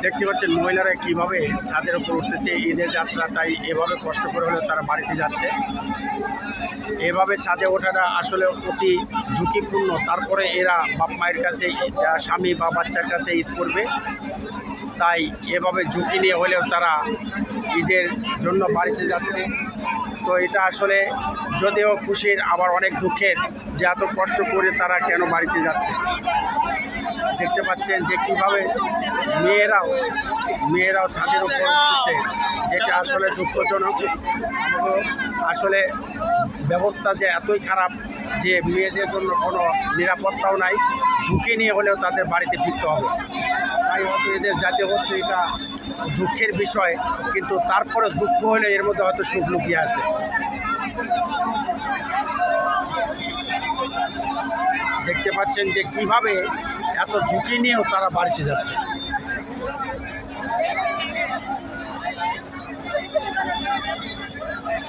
দেখতে পাচ্ছেন মহিলারা কিভাবে ছাদের উপর উঠতেছে ঈদের যাত্রা, তাই এভাবে কষ্ট করে হলেও তারা বাড়িতে যাচ্ছে। এভাবে ছাদে ওঠাটা আসলে অতি ঝুঁকিপূর্ণ। তারপরে এরা বাপ মায়ের কাছে, স্বামী বা বাচ্চার কাছে ঈদ করবে, তাই এভাবে ঝুঁকি নিয়ে হলেও তারা ঈদের জন্য বাড়িতে যাচ্ছে। তো এটা আসলে যদিও খুশির আবার অনেক দুঃখের যে এত কষ্ট করে তারা কেন বাড়িতে যাচ্ছে। দেখতে পাচ্ছেন যে কীভাবে মেয়েরাও ছাদের উপর উঠছে, যেটা আসলে দুঃখজনক। আসলে ব্যবস্থা যে এতই খারাপ যে মেয়েদের জন্য কোনো নিরাপত্তাও নাই, ঝুঁকি নিয়ে হলেও তাদের বাড়িতে ফিরতে হবে। তাই হয়তো এদের যেতে হচ্ছে, এটা দুঃখের বিষয়, কিন্তু তারপরে দুঃখ হলে এর মধ্যে হয়তো সুখ লুকিয়ে আছে। দেখতে পাচ্ছেন যে কিভাবে এত ঝুঁকি নিয়েও তারা বাড়িতে যাচ্ছে।